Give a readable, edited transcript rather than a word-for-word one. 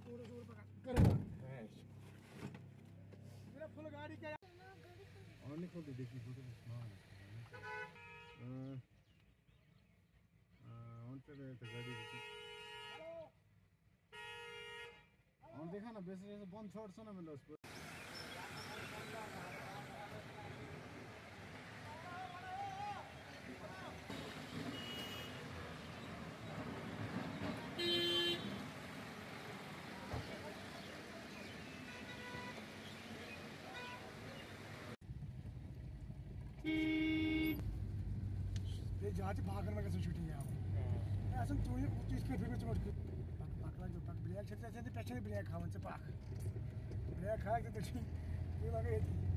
मेरा फुल गाड़ी क्या और नहीं खोलते देखिए फोटो गाड़ी और देखा ना बेस बंद छोड़ ना मिलो उस पर जाती भागन में कैसे शूटिंग है ऐसा तू इसके फिर में चमट पकड़ा जो पक ब्रेक छे पेशे ब्रेक खावन से पाक ब्रेक खा के तो ठीक ये लगे